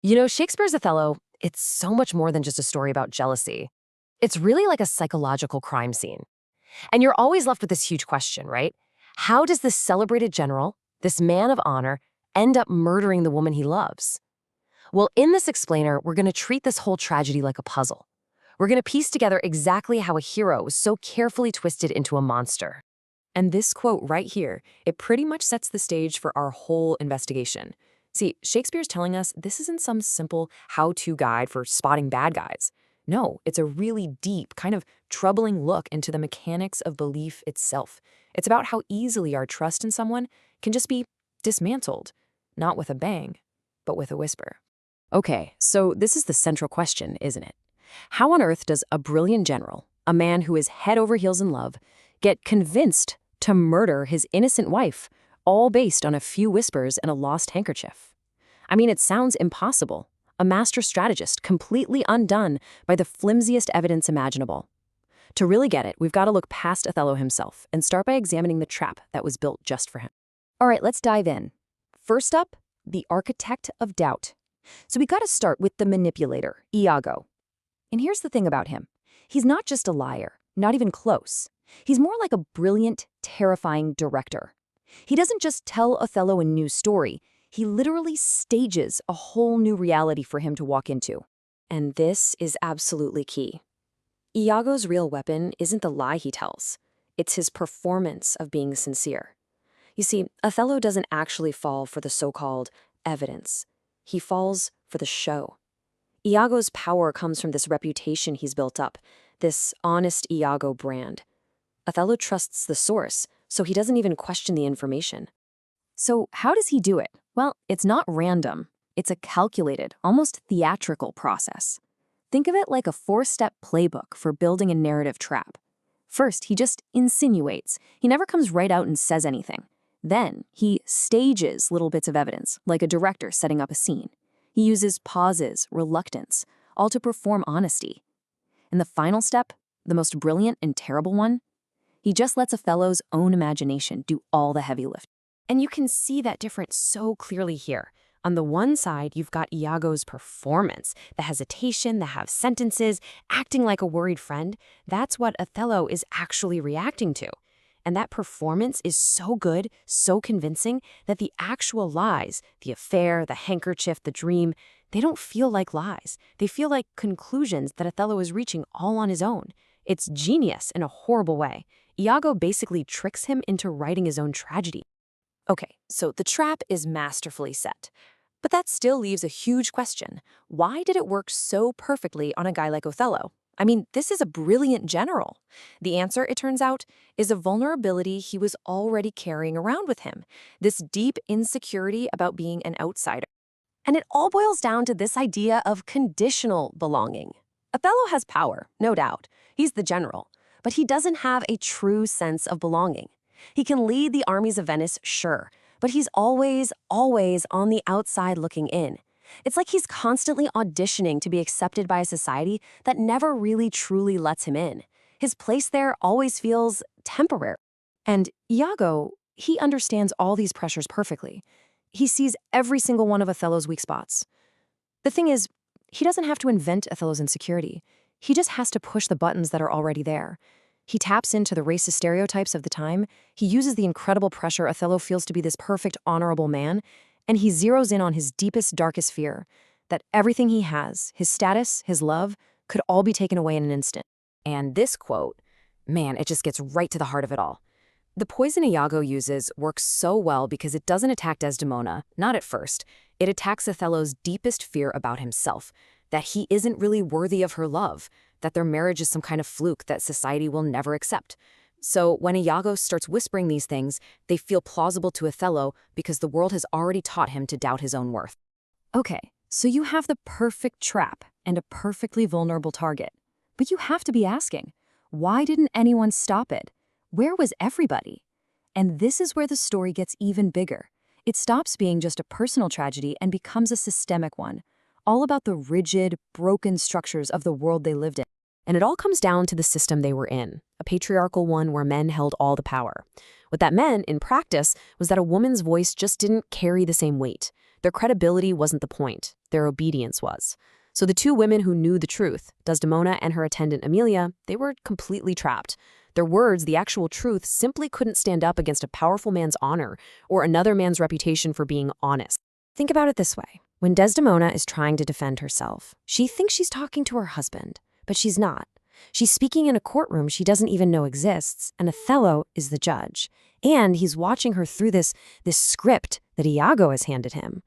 Shakespeare's Othello, it's so much more than just a story about jealousy. It's really like a psychological crime scene. And you're always left with this huge question, right? How does this celebrated general, this man of honor, end up murdering the woman he loves? Well, in this explainer, we're going to treat this whole tragedy like a puzzle. We're going to piece together exactly how a hero was so carefully twisted into a monster. And this quote right here, it pretty much sets the stage for our whole investigation. See, Shakespeare's telling us this isn't some simple how-to guide for spotting bad guys. No, it's a really deep, kind of troubling look into the mechanics of belief itself. It's about how easily our trust in someone can just be dismantled, not with a bang, but with a whisper. Okay, so this is the central question, isn't it? How on earth does a brilliant general, a man who is head over heels in love, get convinced to murder his innocent wife, all based on a few whispers and a lost handkerchief? I mean, it sounds impossible. A master strategist completely undone by the flimsiest evidence imaginable. To really get it, we've got to look past Othello himself and start by examining the trap that was built just for him. All right, let's dive in. First up, the architect of doubt. So we got to start with the manipulator, Iago. And here's the thing about him. He's not just a liar, not even close. He's more like a brilliant, terrifying director. He doesn't just tell Othello a new story, he literally stages a whole new reality for him to walk into. And this is absolutely key. Iago's real weapon isn't the lie he tells. It's his performance of being sincere. You see, Othello doesn't actually fall for the so-called evidence. He falls for the show. Iago's power comes from this reputation he's built up, this honest Iago brand. Othello trusts the source, so he doesn't even question the information. So how does he do it? Well, it's not random. It's a calculated, almost theatrical process. Think of it like a 4-step playbook for building a narrative trap. First, he just insinuates. He never comes right out and says anything. Then, he stages little bits of evidence, like a director setting up a scene. He uses pauses, reluctance, all to perform honesty. And the final step, the most brilliant and terrible one, he just lets Othello's own imagination do all the heavy lifting. And you can see that difference so clearly here. On the one side, you've got Iago's performance, the hesitation, the half-sentences, acting like a worried friend. That's what Othello is actually reacting to. And that performance is so good, so convincing, that the actual lies, the affair, the handkerchief, the dream, they don't feel like lies. They feel like conclusions that Othello is reaching all on his own. It's genius in a horrible way. Iago basically tricks him into writing his own tragedy. Okay, so the trap is masterfully set. But that still leaves a huge question. Why did it work so perfectly on a guy like Othello? I mean, this is a brilliant general. The answer, it turns out, is a vulnerability he was already carrying around with him, this deep insecurity about being an outsider. And it all boils down to this idea of conditional belonging. Othello has power, no doubt. He's the general. But he doesn't have a true sense of belonging. He can lead the armies of Venice, sure, but he's always on the outside looking in. It's like he's constantly auditioning to be accepted by a society that never really truly lets him in. His place there always feels temporary. And Iago, he understands all these pressures perfectly. He sees every single one of Othello's weak spots. The thing is, he doesn't have to invent Othello's insecurity. He just has to push the buttons that are already there. He taps into the racist stereotypes of the time, he uses the incredible pressure Othello feels to be this perfect, honorable man, and he zeroes in on his deepest, darkest fear, that everything he has, his status, his love, could all be taken away in an instant. And this quote, man, it just gets right to the heart of it all. The poison Iago uses works so well because it doesn't attack Desdemona, not at first. It attacks Othello's deepest fear about himself, that he isn't really worthy of her love, that their marriage is some kind of fluke that society will never accept. So when Iago starts whispering these things, they feel plausible to Othello because the world has already taught him to doubt his own worth. Okay, so you have the perfect trap and a perfectly vulnerable target. But you have to be asking, why didn't anyone stop it? Where was everybody? And this is where the story gets even bigger. It stops being just a personal tragedy and becomes a systemic one, all about the rigid, broken structures of the world they lived in. And it all comes down to the system they were in, a patriarchal one where men held all the power. What that meant, in practice, was that a woman's voice just didn't carry the same weight. Their credibility wasn't the point. their obedience was. So the two women who knew the truth, Desdemona and her attendant Emilia, they were completely trapped. Their words, the actual truth, simply couldn't stand up against a powerful man's honor or another man's reputation for being honest. Think about it this way. When Desdemona is trying to defend herself, she thinks she's talking to her husband, but she's not. She's speaking in a courtroom she doesn't even know exists, and Othello is the judge. And he's watching her through this script that Iago has handed him.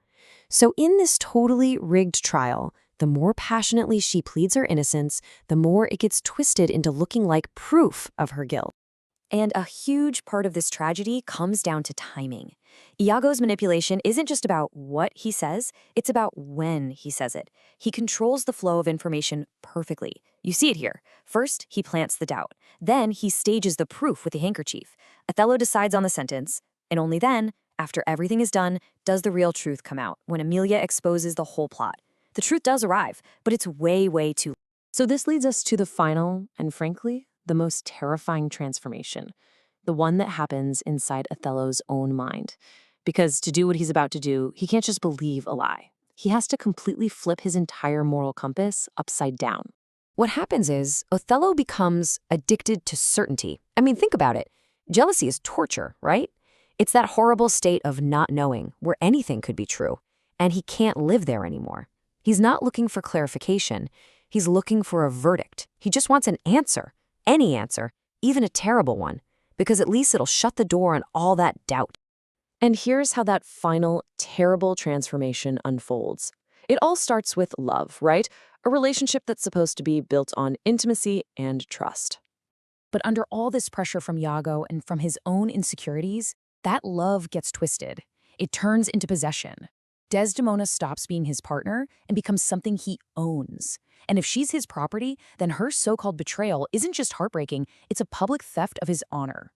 So in this totally rigged trial, the more passionately she pleads her innocence, the more it gets twisted into looking like proof of her guilt. And a huge part of this tragedy comes down to timing. Iago's manipulation isn't just about what he says, it's about when he says it. He controls the flow of information perfectly. You see it here. First, he plants the doubt. Then, he stages the proof with the handkerchief. Othello decides on the sentence, and only then, after everything is done, does the real truth come out, when Emilia exposes the whole plot. The truth does arrive, but it's way, way too late. So this leads us to the final, and frankly, the most terrifying transformation, the one that happens inside Othello's own mind. Because to do what he's about to do, he can't just believe a lie. He has to completely flip his entire moral compass upside down. What happens is Othello becomes addicted to certainty. I mean, think about it. Jealousy is torture, right? It's that horrible state of not knowing where anything could be true, and he can't live there anymore. He's not looking for clarification. He's looking for a verdict. He just wants an answer. Any answer, even a terrible one, because at least it'll shut the door on all that doubt. And here's how that final, terrible transformation unfolds. It all starts with love, right? A relationship that's supposed to be built on intimacy and trust. But under all this pressure from Iago and from his own insecurities, that love gets twisted. It turns into possession. Desdemona stops being his partner and becomes something he owns. And if she's his property, then her so-called betrayal isn't just heartbreaking, it's a public theft of his honor.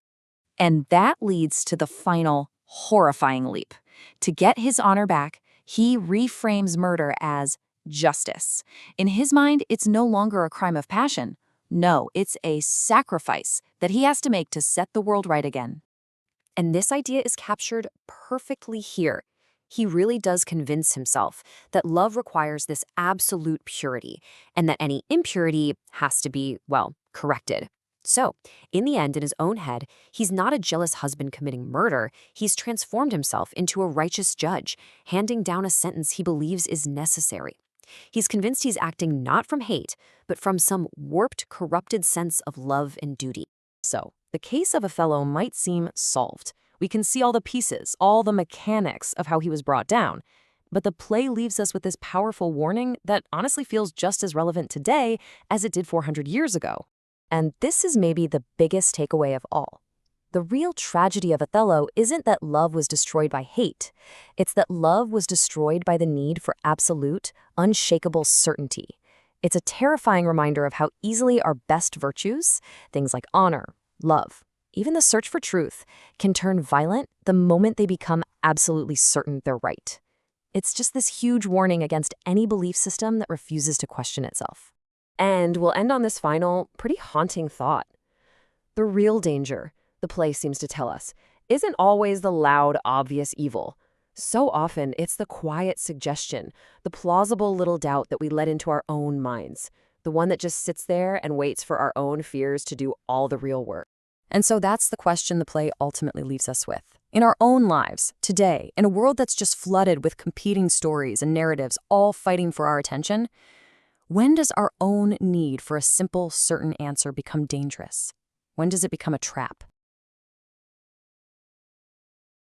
And that leads to the final, horrifying leap. To get his honor back, he reframes murder as justice. In his mind, it's no longer a crime of passion. No, it's a sacrifice that he has to make to set the world right again. And this idea is captured perfectly here. He really does convince himself that love requires this absolute purity, and that any impurity has to be, well, corrected. So, in the end, in his own head, he's not a jealous husband committing murder. He's transformed himself into a righteous judge, handing down a sentence he believes is necessary. He's convinced he's acting not from hate, but from some warped, corrupted sense of love and duty. So, the case of Othello might seem solved. We can see all the pieces, all the mechanics of how he was brought down. But the play leaves us with this powerful warning that honestly feels just as relevant today as it did 400 years ago. And this is maybe the biggest takeaway of all. The real tragedy of Othello isn't that love was destroyed by hate. It's that love was destroyed by the need for absolute, unshakable certainty. It's a terrifying reminder of how easily our best virtues, things like honor, love, even the search for truth, can turn violent the moment they become absolutely certain they're right. It's just this huge warning against any belief system that refuses to question itself. And we'll end on this final, pretty haunting thought. The real danger, the play seems to tell us, isn't always the loud, obvious evil. So often, it's the quiet suggestion, the plausible little doubt that we let into our own minds, the one that just sits there and waits for our own fears to do all the real work. And so that's the question the play ultimately leaves us with. In our own lives, today, in a world that's just flooded with competing stories and narratives all fighting for our attention, when does our own need for a simple, certain answer become dangerous? When does it become a trap?